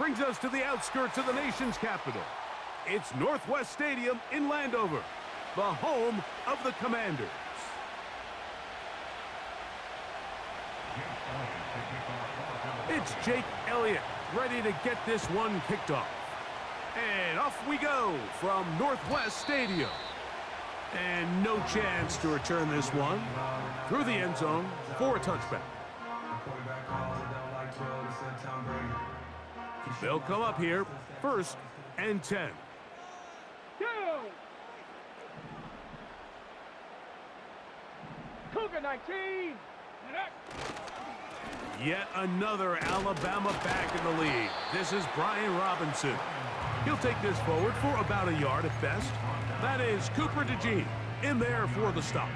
brings us to the outskirts of the nation's capital. It's Northwest Stadium in Landover, the home of the Commanders. It's Jake Elliott ready to get this one kicked off. And off we go from Northwest Stadium. And no chance to return this one through the end zone for a touchback. They'll come up here, 1st and 10. Cougar 19. Yet another Alabama back in the lead. This is Brian Robinson. He'll take this forward for about a yard at best. That is Cooper DeJean in there for the stop.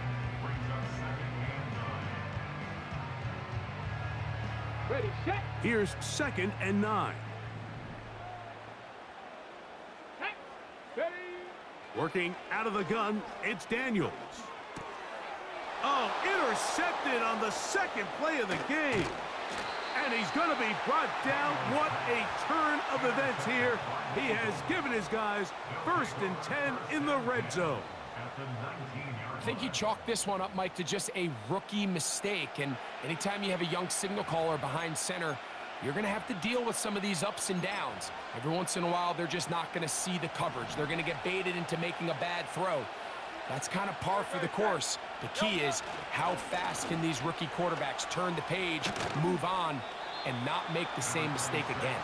Ready, set. Here's 2nd and 9. Ready. Working out of the gun, it's Daniels. Oh, intercepted on the second play of the game. And he's going to be brought down. What a turn of events here. He has given his guys 1st and 10 in the red zone. I think you chalk this one up, Mike, to just a rookie mistake. And anytime you have a young signal caller behind center, you're going to have to deal with some of these ups and downs. Every once in a while, they're just not going to see the coverage. They're going to get baited into making a bad throw. That's kind of par for the course. The key is how fast can these rookie quarterbacks turn the page, move on, and not make the same mistake again.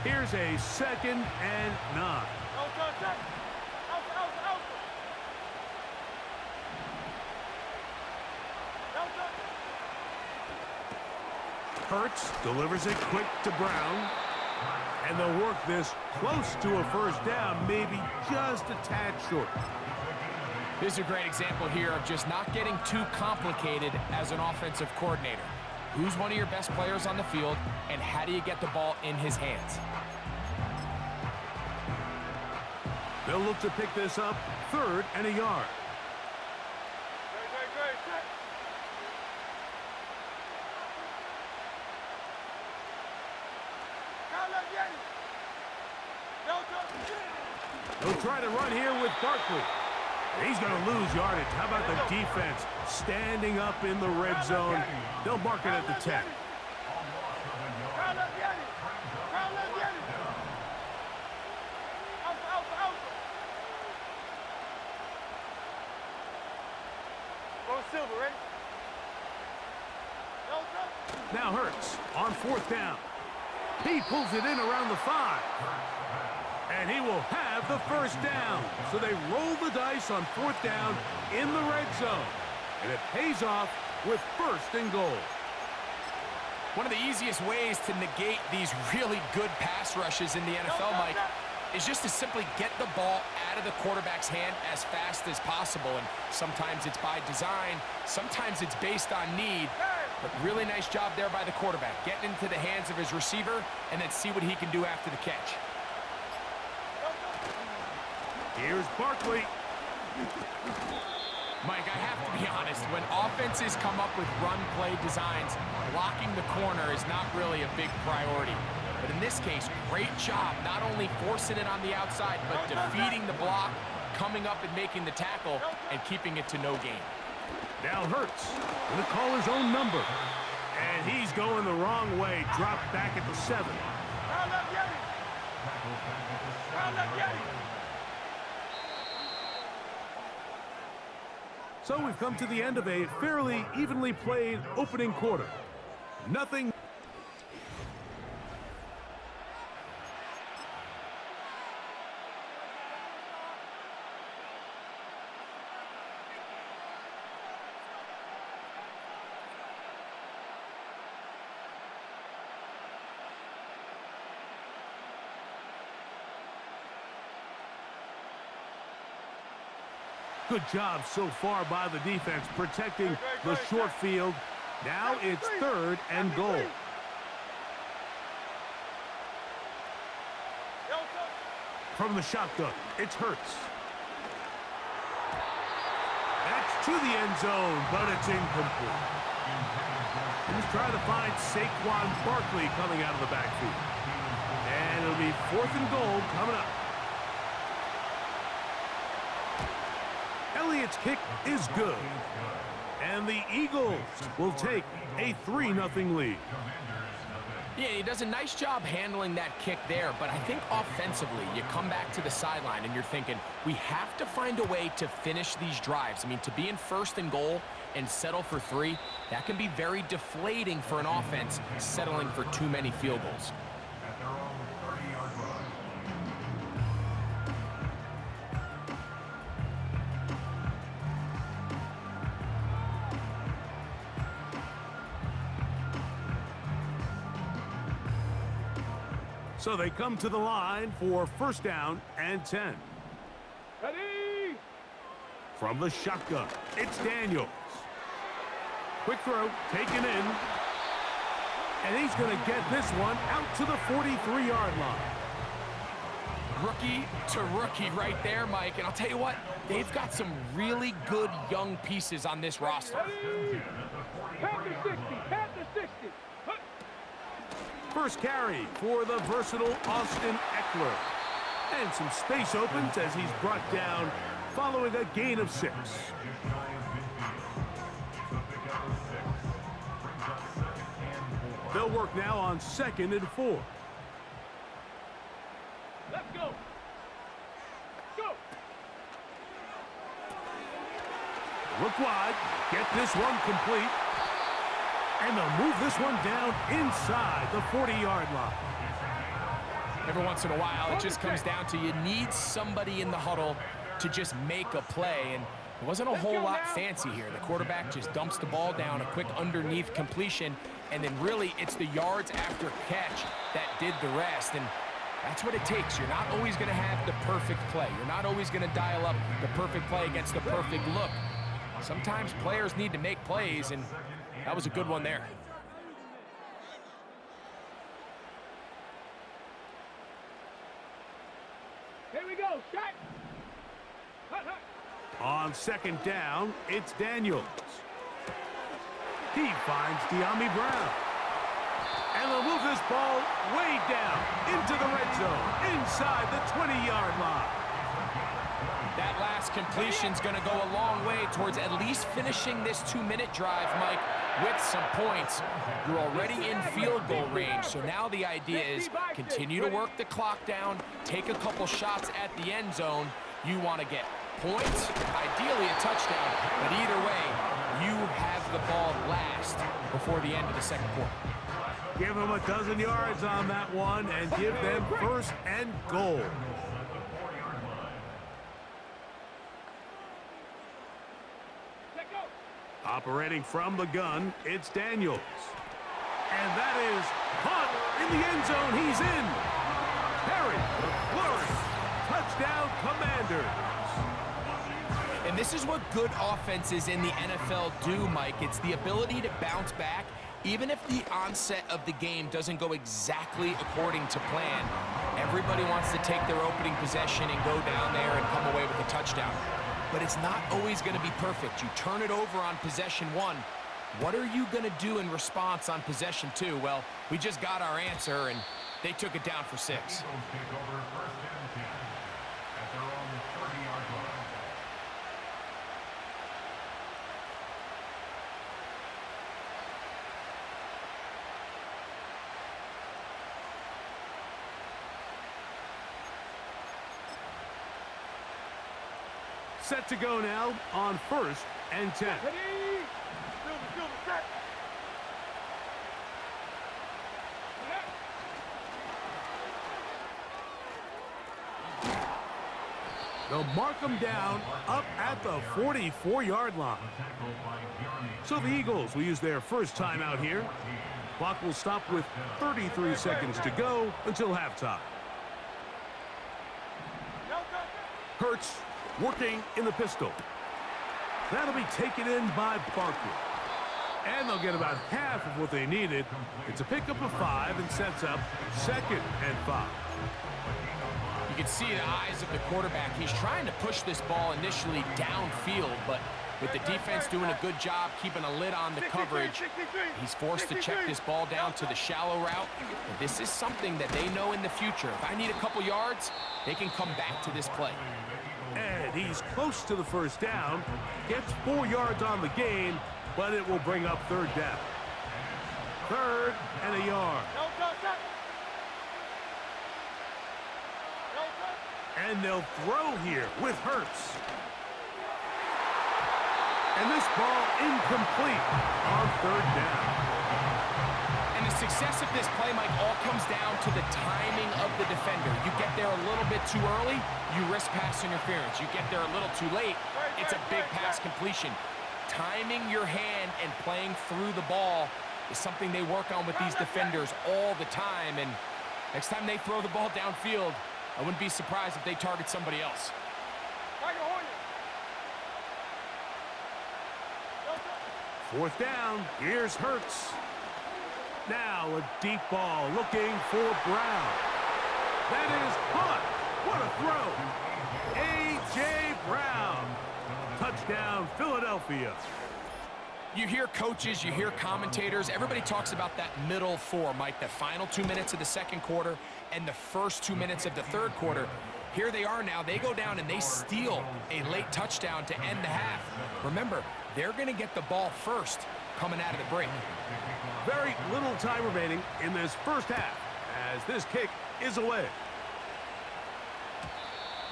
Here's a 2nd and 9. Hurts delivers it quick to Brown. And they'll work this close to a 1st down, maybe just a tad short. This is a great example here of just not getting too complicated as an offensive coordinator. Who's one of your best players on the field, and how do you get the ball in his hands? They'll look to pick this up, 3rd and a yard. They'll try to run here with Barkley. He's going to lose yardage. How about the defense standing up in the red zone? They'll mark it at the 10. Now Hurts on 4th down. He pulls it in around the 5. And he will have the 1st down. So they roll the dice on 4th down in the red zone. And it pays off with 1st and goal. One of the easiest ways to negate these really good pass rushes in the NFL, Mike, is just to simply get the ball out of the quarterback's hand as fast as possible. And sometimes it's by design, sometimes it's based on need. But really nice job there by the quarterback, getting into the hands of his receiver and then see what he can do after the catch. Here's Barkley. Mike, I have to be honest, when offenses come up with run-play designs, blocking the corner is not really a big priority. But in this case, great job not only forcing it on the outside, but defeating the block, coming up and making the tackle, and keeping it to no gain. Now Hurts going to call his own number. And he's going the wrong way, dropped back at the 7. So we've come to the end of a fairly evenly played opening quarter. Nothing. Good job so far by the defense protecting the short field. Now it's 3rd and goal. From the shotgun, it's Hurts. That's to the end zone, but it's incomplete. He's trying to find Saquon Barkley coming out of the backfield. And it'll be 4th and goal coming up. Elliott's kick is good. And the Eagles will take a 3-0 lead. Yeah, he does a nice job handling that kick there, but I think offensively, you come back to the sideline and you're thinking, we have to find a way to finish these drives. I mean, to be in 1st and goal and settle for 3, that can be very deflating for an offense settling for too many field goals. So they come to the line for 1st down and 10. Ready? From the shotgun, it's Daniels. Quick throw, taken in. And he's going to get this one out to the 43-yard line. Rookie to rookie right there, Mike. And I'll tell you what, they've got some really good young pieces on this roster. Ready? Pat the 60. Pat the 60. First carry for the versatile Austin Eckler. And some space opens as he's brought down following a gain of 6. They'll work now on 2nd and 4. Let's go. Go. Look wide. Get this one complete. And they'll move this one down inside the 40-yard line. Every once in a while, it just comes down to you need somebody in the huddle to just make a play. And it wasn't a whole lot fancy here. The quarterback just dumps the ball down, a quick underneath completion, and then really it's the yards after catch that did the rest. And that's what it takes. You're not always going to have the perfect play. You're not always going to dial up the perfect play against the perfect look. Sometimes players need to make plays, and that was a good one there. Here we go. Shot. Hut, hut. On 2nd down, it's Daniels. He finds De'Ami Brown. And they'll move this ball way down into the red zone, inside the 20-yard line. That last completion's going to go a long way towards at least finishing this 2-minute drive, Mike, with some points. You're already in field goal range, so now the idea is continue to work the clock down, take a couple shots at the end zone. You want to get points, ideally a touchdown, but either way, you have the ball last before the end of the 2nd quarter. Give them a dozen yards on that one and give them 1st and goal. Operating from the gun, it's Daniels. And that is caught in the end zone. He's in. Perry, McFlurry, touchdown Commanders. And this is what good offenses in the NFL do, Mike. It's the ability to bounce back, even if the onset of the game doesn't go exactly according to plan. Everybody wants to take their opening possession and go down there and come away with a touchdown. But it's not always going to be perfect. You turn it over on possession 1. What are you going to do in response on possession 2? Well, we just got our answer, and they took it down for 6. Set to go now on 1st and 10. Ready? Field, set. They'll mark them down up at the 44-yard line. So the Eagles will use their first timeout here. Clock will stop with 33 seconds to go until halftime. Hurts working in the pistol. That'll be taken in by Barkley. And they'll get about half of what they needed. It's a pickup of 5 and sets up 2nd and 5. You can see the eyes of the quarterback. He's trying to push this ball initially downfield, but With the defense doing a good job keeping a lid on the coverage, he's forced to check this ball down to the shallow route. But this is something that they know in the future. If I need a couple yards, they can come back to this play. And he's close to the first down. Gets 4 yards on the gain, but it will bring up third down. 3rd and a yard. And they'll throw here with Hurts. And this ball incomplete on 3rd down. And the success of this play, Mike, all comes down to the timing of the defender. You get there a little bit too early, you risk pass interference. You get there a little too late, it's a big pass completion. Timing your hand and playing through the ball is something they work on with these defenders all the time. And next time they throw the ball downfield, I wouldn't be surprised if they target somebody else. 4th down, here's Hurts. Now a deep ball looking for Brown. That is caught. What a throw. A.J. Brown. Touchdown, Philadelphia. You hear coaches, you hear commentators, everybody talks about that middle 4, Mike, the final 2 minutes of the second quarter and the first 2 minutes of the third quarter. Here they are now. They go down and they steal a late touchdown to end the half. Remember, they're going to get the ball first coming out of the break. Very little time remaining in this first half as this kick is away.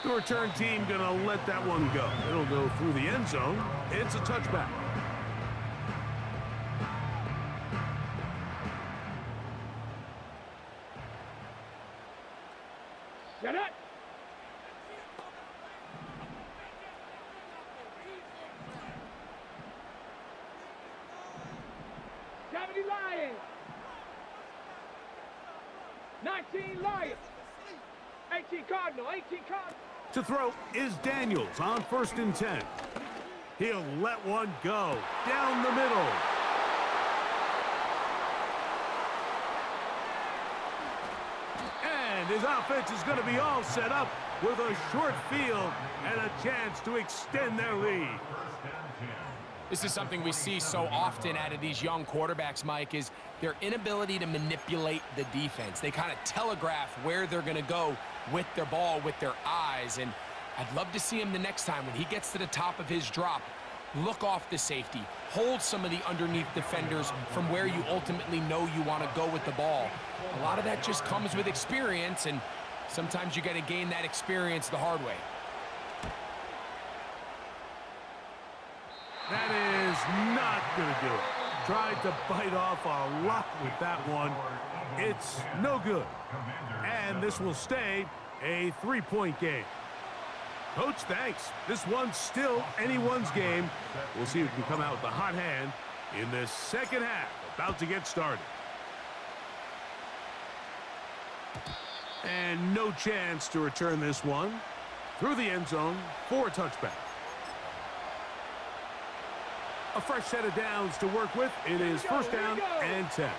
The return team going to let that one go. It'll go through the end zone. It's a touchback. Shut up! Lions. 19 Lions. 18 Cardinal. 18 Cardinal. To throw is Daniels on 1st and 10. He'll let one go down the middle. And his offense is going to be all set up with a short field and a chance to extend their lead. This is something we see so often out of these young quarterbacks, Mike, is their inability to manipulate the defense. They kind of telegraph where they're going to go with their ball, with their eyes. And I'd love to see him the next time when he gets to the top of his drop, look off the safety, hold some of the underneath defenders from where you ultimately know you want to go with the ball. A lot of that just comes with experience, and sometimes you got to gain that experience the hard way. That is not going to do it. Tried to bite off a lot with that one. It's no good. And this will stay a 3-point game. Coach, thanks. This one's still anyone's game. We'll see who can come out with the hot hand in this second half. About to get started. And no chance to return this one. Through the end zone for a touchback. A fresh set of downs to work with. It is 1st down and 10.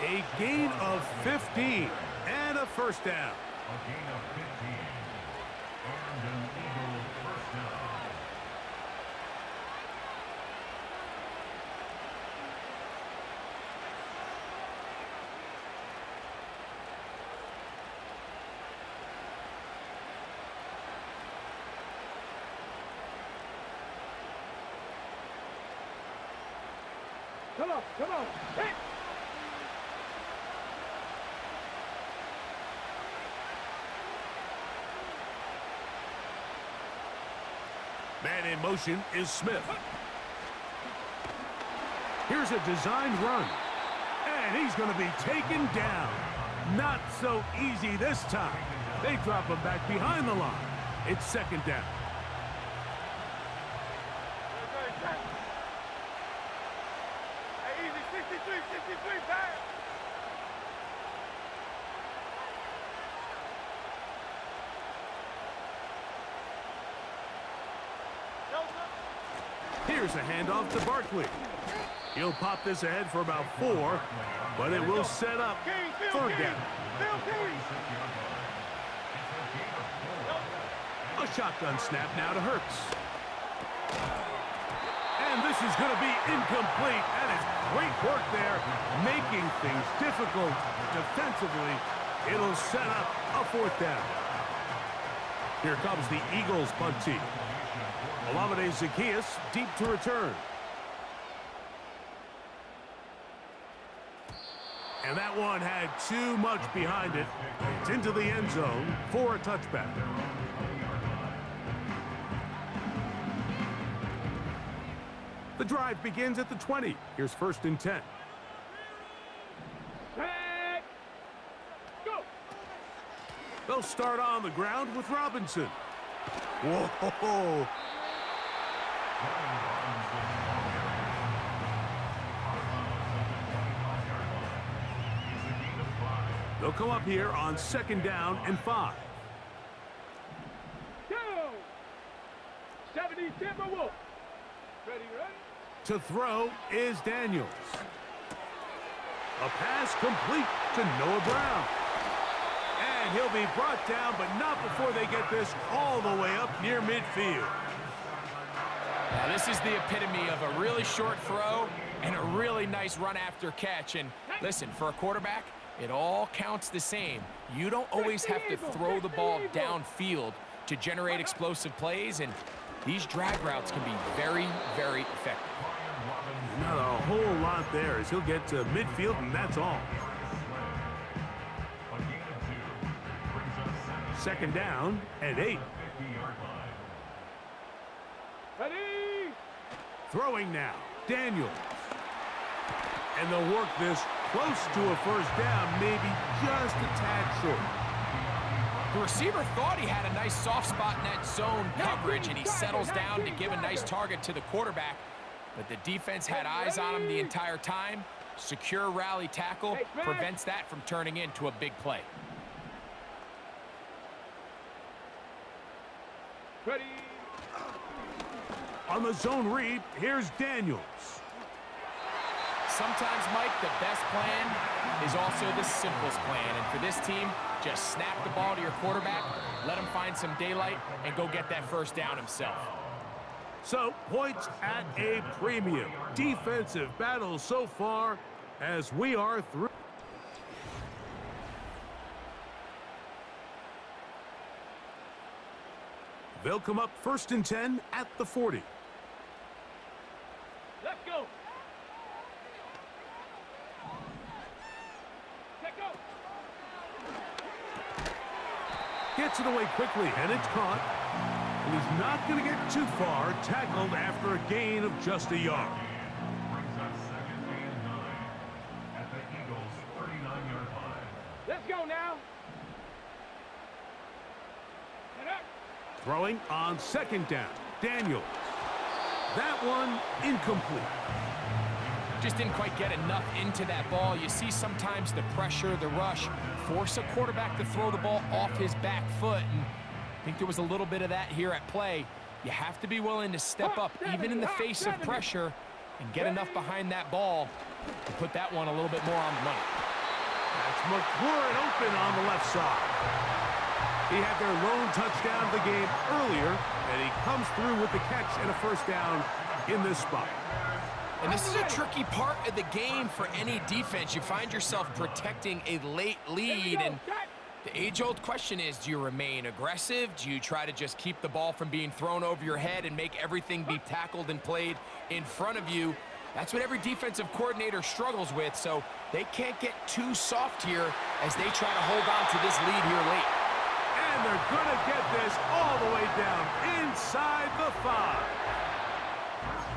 A gain of 15 and a 1st down. A gain of 15. Earned an Eagle 1st down. Come on, come on. Hit. Man in motion is Smith. Here's a designed run. And he's going to be taken down. Not so easy this time. They drop him back behind the line. It's 2nd down. Hey, easy, 63, pass. Here's a handoff to Barkley. He'll pop this ahead for about 4, but it will set up third down. A shotgun snap now to Hurts. And this is going to be incomplete. That is great work there, making things difficult defensively. It'll set up a 4th down. Here comes the Eagles punt team. Olamide Zaccheaus deep to return. And that one had too much behind it. It's into the end zone for a touchback. The drive begins at the 20. Here's 1st and 10. Set. Go. They'll start on the ground with Robinson. Whoa! They'll come up here on 2nd down and 5. Go. 70 Timberwolves. Ready, ready. To throw is Daniels. A pass complete to Noah Brown. And he'll be brought down, but not before they get this all the way up near midfield. Now, this is the epitome of a really short throw and a really nice run after catch. And listen, for a quarterback, it all counts the same. You don't always have to throw the ball downfield to generate explosive plays, and these drag routes can be very, very effective. Not a whole lot there as he'll get to midfield, and that's all. 2nd down and 8. Ready. Throwing now, Daniels. And they'll work this close to a 1st down, maybe just a tad short. The receiver thought he had a nice soft spot in that zone coverage, and he settles down to give a nice target to the quarterback. But the defense had eyes on him the entire time. Secure rally tackle prevents that from turning into a big play. Ready. On the zone read, here's Daniels. Sometimes, Mike, the best plan is also the simplest plan. And for this team, just snap the ball to your quarterback, let him find some daylight, and go get that 1st down himself. So, points at a premium. Defensive battle so far as we are through. They'll come up 1st and 10 at the 40. Let's go. Let go. Gets it away quickly, and it's caught. And he's not going to get too far, tackled after a gain of just a yard. Brings up 2nd and 9 at the Eagles' 39-yard line. Let's go now. Get up. Throwing on 2nd down, Daniels. That one incomplete. Just didn't quite get enough into that ball. You see sometimes the pressure, the rush, force a quarterback to throw the ball off his back foot. And I think there was a little bit of that here at play. You have to be willing to step up, even in the face of pressure, and get enough behind that ball to put that one a little bit more on the money. That's McLaurin open on the left side. He had their lone touchdown of the game earlier, and he comes through with the catch and a 1st down in this spot. And this is a tricky part of the game for any defense. You find yourself protecting a late lead, and the age-old question is, do you remain aggressive? Do you try to just keep the ball from being thrown over your head and make everything be tackled and played in front of you? That's what every defensive coordinator struggles with, so they can't get too soft here as they try to hold on to this lead here late. And they're going to get this all the way down inside the 5.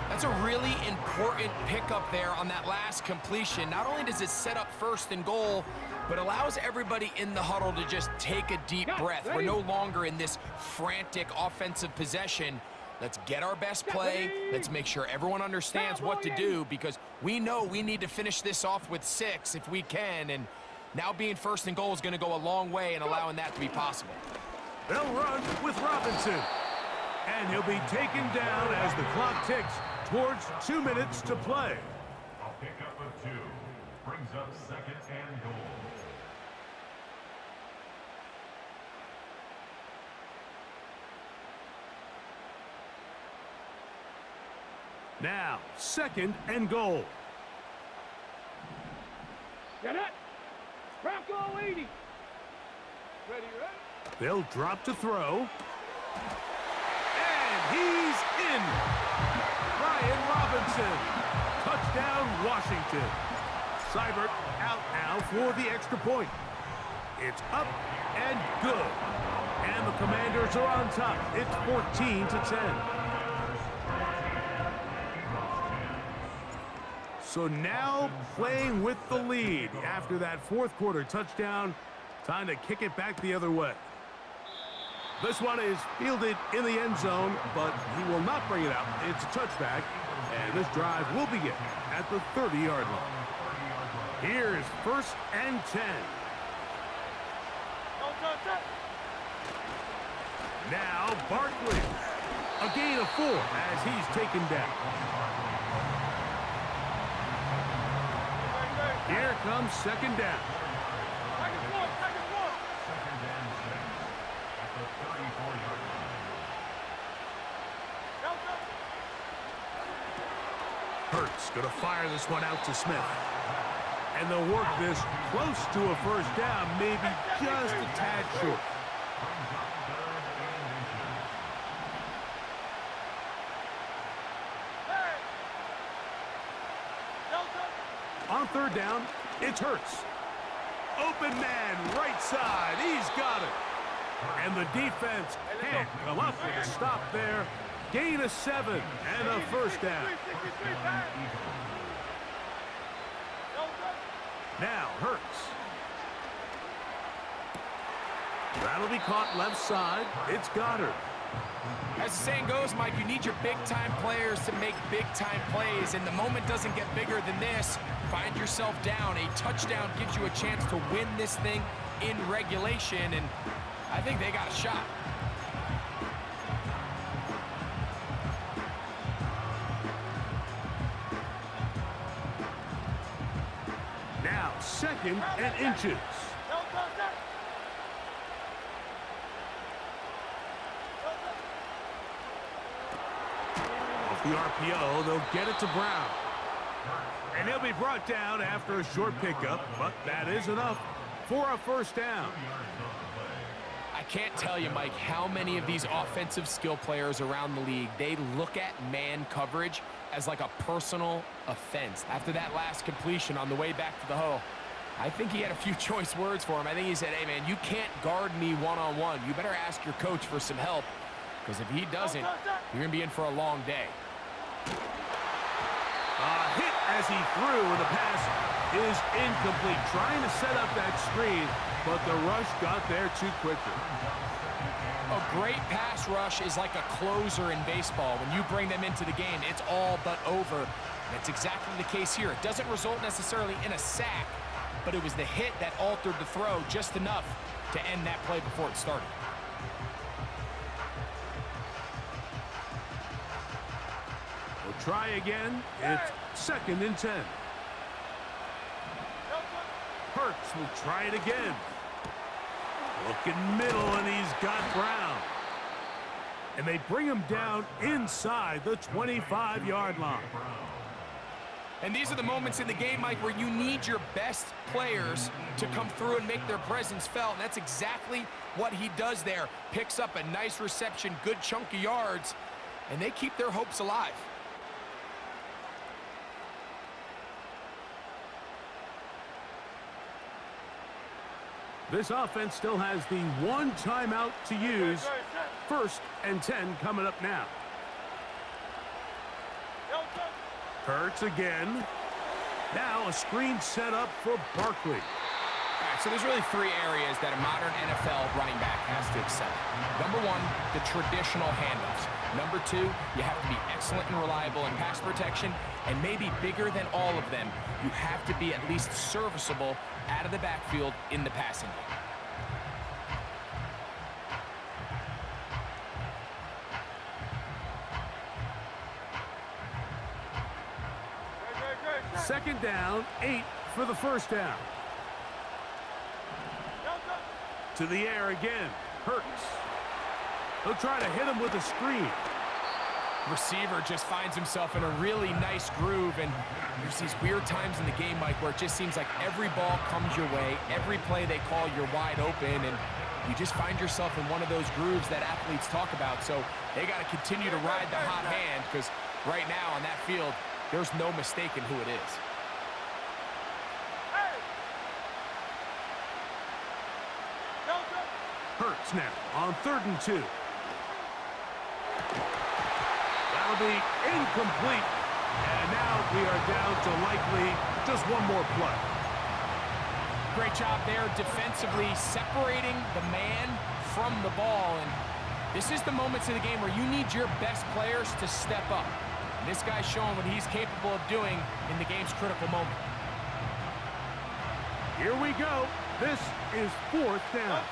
That's a really important pickup there on that last completion. Not only does it set up 1st and goal, but allows everybody in the huddle to just take a deep breath. We're no longer in this frantic offensive possession. Let's get our best play. Let's make sure everyone understands what to do, because we know we need to finish this off with 6 if we can. And now being 1st and goal is going to go a long way in allowing that to be possible. They'll run with Robinson. And he'll be taken down as the clock ticks towards 2 minutes to play. brings up second and goal. Now, second and goal. Get it. Bronco 80. Ready, ready? They'll drop to throw. And he's in. Brian Robinson. Touchdown, Washington. Seibert out now for the extra point. It's up and good. And the Commanders are on top. It's 14-10. So now playing with the lead after that fourth quarter touchdown. Time to kick it back the other way. This one is fielded in the end zone, but he will not bring it out. It's a touchback, and this drive will begin at the 30-yard line. Here's first and 10. Now Barkley. A gain of 4 as he's taken down. Here comes second down. Second and 1. Second and 6 at the 34-yard line. Hurts going to fire this one out to Smith. And they'll work this close to a first down, maybe just a tad short. Brings up third and inches. On third down, it's Hurts. Open man, right side. He's got it. And the defense can't come up with a stop there. Gain of 7 and a first down. Now Hurts. That'll be caught left side. It's Goddard. As the saying goes, Mike, you need your big-time players to make big-time plays, and the moment doesn't get bigger than this. Find yourself down. A touchdown gives you a chance to win this thing in regulation, and I think they got a shot. Now second and inches. Off the RPO, they'll get it to Brown. And he'll be brought down after a short pickup, but that is enough for a first down. I can't tell you, Mike, how many of these offensive skill players around the league, they look at man coverage as like a personal offense. After that last completion on the way back to the huddle, I think he had a few choice words for him. I think he said, hey, man, you can't guard me one-on-one. You better ask your coach for some help, because if he doesn't, you're going to be in for a long day. Hit as he threw, and the pass is incomplete. Trying to set up that screen, but the rush got there too quickly. A great pass rush is like a closer in baseball. When you bring them into the game, it's all but over. That's exactly the case here. It doesn't result necessarily in a sack, but it was the hit that altered the throw just enough to end that play before it started. We'll try again. It's second and 10. Hurts will try it again. Looking middle, and he's got Brown. And they bring him down inside the 25-yard line. And these are the moments in the game, Mike, where you need your best players to come through and make their presence felt. And that's exactly what he does there. Picks up a nice reception, good chunk of yards, and they keep their hopes alive. This offense still has the one timeout to use. First and 10 coming up now. Hurts again. Now a screen set up for Barkley. All right, so there's really three areas that a modern NFL running back has to excel. Number one, the traditional handoffs. Number two, you have to be excellent and reliable in pass protection. And maybe bigger than all of them, you have to be at least serviceable out of the backfield in the passing game. Second down, 8 for the first down. To the air again. Hurts. He'll try to hit him with a screen. Receiver just finds himself in a really nice groove, and there's these weird times in the game, Mike, where it just seems like every ball comes your way, every play they call, you're wide open, and you just find yourself in one of those grooves that athletes talk about. So they got to continue to ride the hot hand, because right now on that field, there's no mistaking who it is. Hurts now on 3rd and 2. That'll be incomplete. And now we are down to likely just one more play. Great job there defensively, separating the man from the ball. And this is the moments of the game where you need your best players to step up. And this guy's showing what he's capable of doing in the game's critical moment. Here we go. This is 4th down.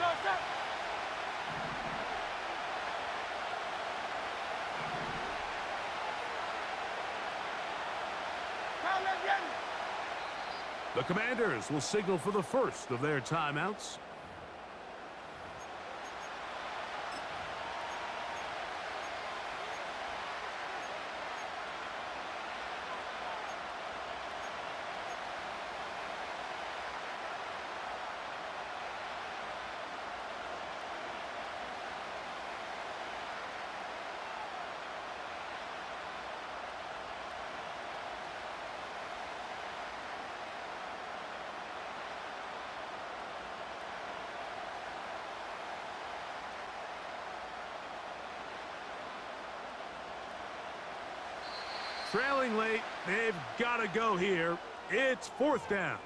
The Commanders will signal for the first of their timeouts. Trailing late, they've got to go here. It's 4th down.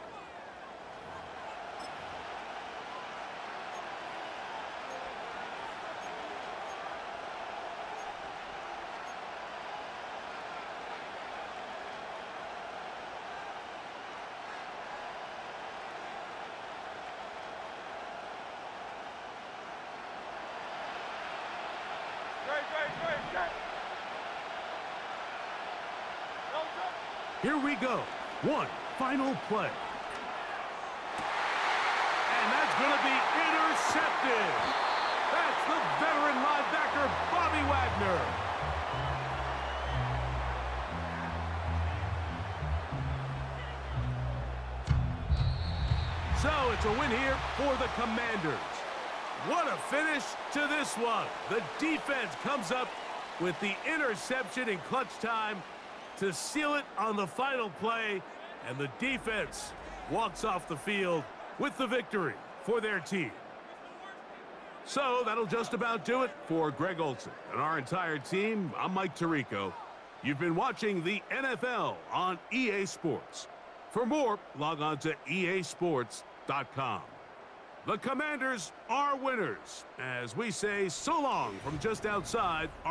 Here we go. One final play. And that's going to be intercepted. That's the veteran linebacker, Bobby Wagner. So it's a win here for the Commanders. What a finish to this one. The defense comes up with the interception in clutch time to seal it on the final play, and the defense walks off the field with the victory for their team. So that'll just about do it for Greg Olsen and our entire team. I'm Mike Tirico. You've been watching the NFL on EA Sports. For more, log on to easports.com. The Commanders are winners, as we say so long from just outside